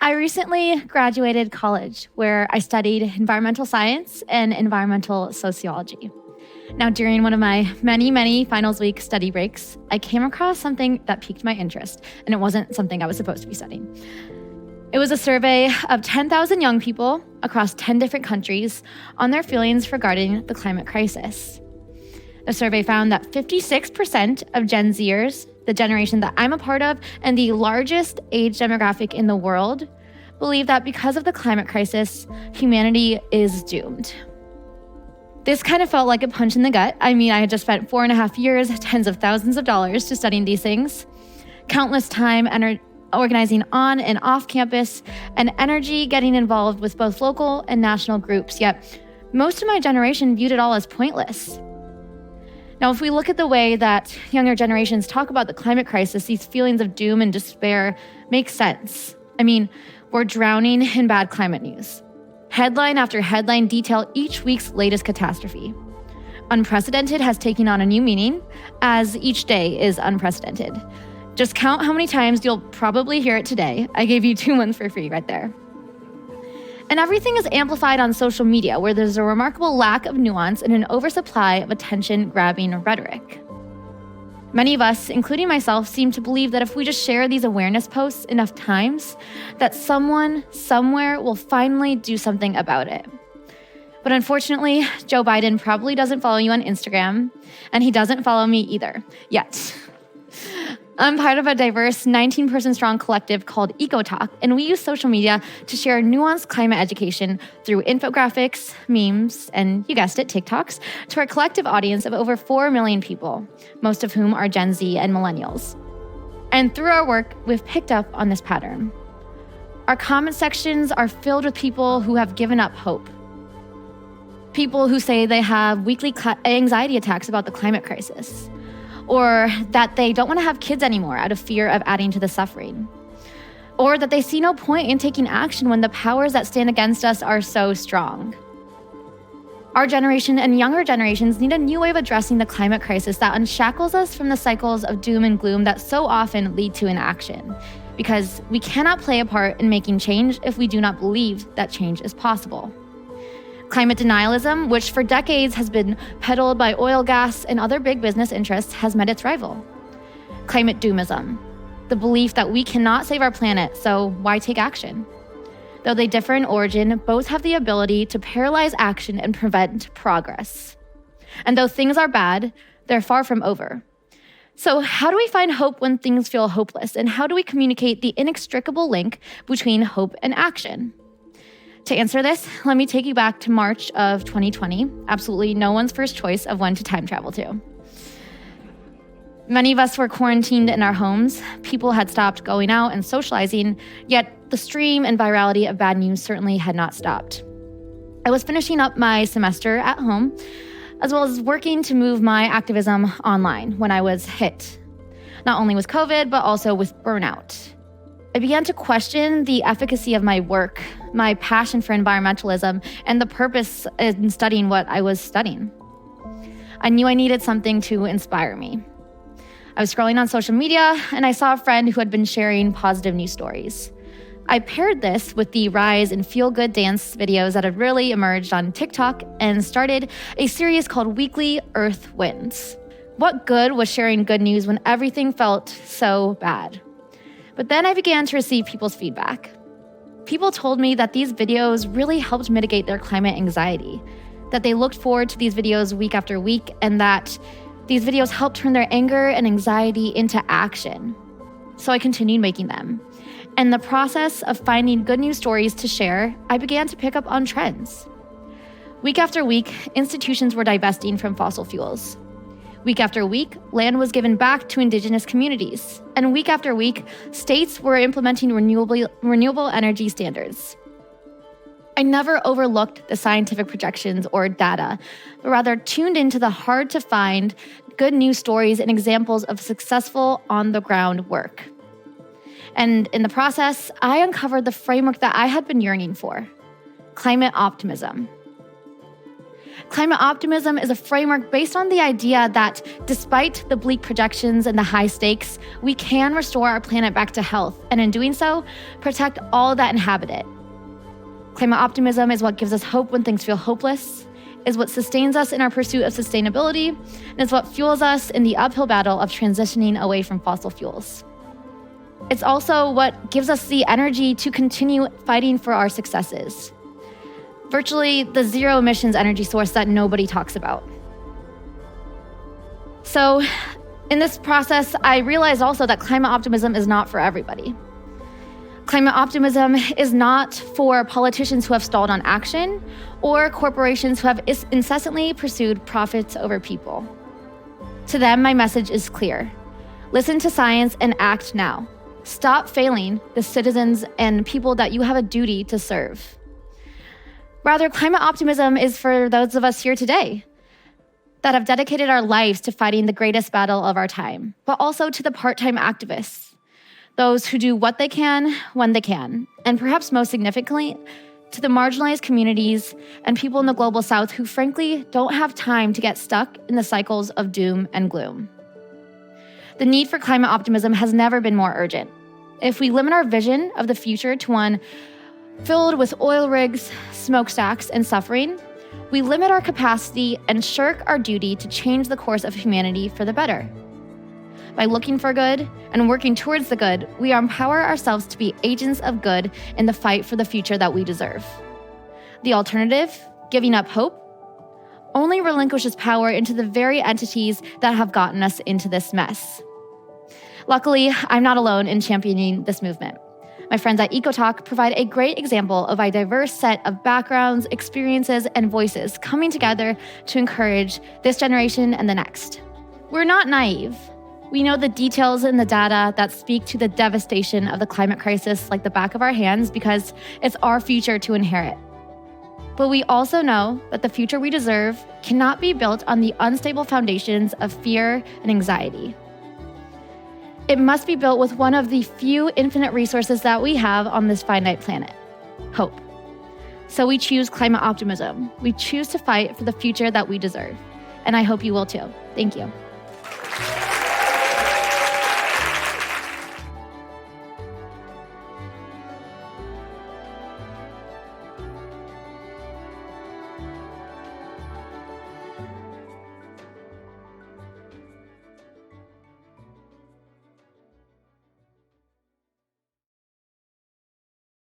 I recently graduated college where I studied environmental science and environmental sociology. Now, during one of my many finals week study breaks, I came across something that piqued my interest, and it wasn't something I was supposed to be studying. It was a survey of 10,000 young people across 10 different countries on their feelings regarding the climate crisis. The survey found that 56% of Gen Zers, the generation that I'm a part of and the largest age demographic in the world, believe that because of the climate crisis, humanity is doomed. This kind of felt like a punch in the gut. I mean, I had just spent 4.5 years, tens of thousands of dollars to studying these things, countless time organizing on and off campus, and energy getting involved with both local and national groups, yet most of my generation viewed it all as pointless. Now, if we look at the way that younger generations talk about the climate crisis, these feelings of doom and despair make sense. I mean, we're drowning in bad climate news. Headline after headline detail each week's latest catastrophe. Unprecedented has taken on a new meaning, as each day is unprecedented. Just count how many times you'll probably hear it today. I gave you 2 months for free right there. And everything is amplified on social media, where there's a remarkable lack of nuance and an oversupply of attention-grabbing rhetoric. Many of us, including myself, seem to believe that if we just share these awareness posts enough times, that someone, somewhere will finally do something about it. But unfortunately, Joe Biden probably doesn't follow you on Instagram, and he doesn't follow me either, yet. I'm part of a diverse 19-person strong collective called EcoTalk, and we use social media to share nuanced climate education through infographics, memes, and you guessed it, TikToks, to our collective audience of over 4 million people, most of whom are Gen Z and millennials. And through our work, we've picked up on this pattern. Our comment sections are filled with people who have given up hope. People who say they have weekly anxiety attacks about the climate crisis, or that they don't want to have kids anymore out of fear of adding to the suffering, or that they see no point in taking action when the powers that stand against us are so strong. Our generation and younger generations need a new way of addressing the climate crisis that unshackles us from the cycles of doom and gloom that so often lead to inaction, because we cannot play a part in making change if we do not believe that change is possible. Climate denialism, which for decades has been peddled by oil, gas, and other big business interests, has met its rival. Climate doomism, the belief that we cannot save our planet, so why take action? Though they differ in origin, both have the ability to paralyze action and prevent progress. And though things are bad, they're far from over. So how do we find hope when things feel hopeless? And how do we communicate the inextricable link between hope and action? To answer this, let me take you back to March of 2020, absolutely no one's first choice of when to time travel to. Many of us were quarantined in our homes. People had stopped going out and socializing, yet the stream and virality of bad news certainly had not stopped. I was finishing up my semester at home, as well as working to move my activism online when I was hit, not only with COVID, but also with burnout. I began to question the efficacy of my work, my passion for environmentalism, and the purpose in studying what I was studying. I knew I needed something to inspire me. I was scrolling on social media, and I saw a friend who had been sharing positive news stories. I paired this with the rise in feel-good dance videos that had really emerged on TikTok and started a series called Weekly Earth Wins. What good was sharing good news when everything felt so bad? But then I began to receive people's feedback. People told me that these videos really helped mitigate their climate anxiety, that they looked forward to these videos week after week, and that these videos helped turn their anger and anxiety into action. So I continued making them. In the process of finding good news stories to share, I began to pick up on trends. Week after week, institutions were divesting from fossil fuels. Week after week, land was given back to indigenous communities. And week after week, states were implementing renewable energy standards. I never overlooked the scientific projections or data, but rather tuned into the hard-to-find good news stories and examples of successful on-the-ground work. And in the process, I uncovered the framework that I had been yearning for: climate optimism. Climate optimism is a framework based on the idea that despite the bleak projections and the high stakes, we can restore our planet back to health, and in doing so, protect all that inhabit it. Climate optimism is what gives us hope when things feel hopeless, is what sustains us in our pursuit of sustainability, and is what fuels us in the uphill battle of transitioning away from fossil fuels. It's also what gives us the energy to continue fighting for our successes. Virtually the zero emissions energy source that nobody talks about. So in this process, I realized also that climate optimism is not for everybody. Climate optimism is not for politicians who have stalled on action or corporations who have incessantly pursued profits over people. To them, my message is clear. Listen to science and act now. Stop failing the citizens and people that you have a duty to serve. Rather, climate optimism is for those of us here today that have dedicated our lives to fighting the greatest battle of our time, but also to the part-time activists, those who do what they can when they can, and perhaps most significantly, to the marginalized communities and people in the global south who frankly don't have time to get stuck in the cycles of doom and gloom. The need for climate optimism has never been more urgent. If we limit our vision of the future to one filled with oil rigs, smokestacks, and suffering, we limit our capacity and shirk our duty to change the course of humanity for the better. By looking for good and working towards the good, we empower ourselves to be agents of good in the fight for the future that we deserve. The alternative, giving up hope, only relinquishes power into the very entities that have gotten us into this mess. Luckily, I'm not alone in championing this movement. My friends at EcoTalk provide a great example of a diverse set of backgrounds, experiences, and voices coming together to encourage this generation and the next. We're not naive. We know the details and the data that speak to the devastation of the climate crisis like the back of our hands because it's our future to inherit. But we also know that the future we deserve cannot be built on the unstable foundations of fear and anxiety. It must be built with one of the few infinite resources that we have on this finite planet, hope. So we choose climate optimism. We choose to fight for the future that we deserve. And I hope you will too. Thank you.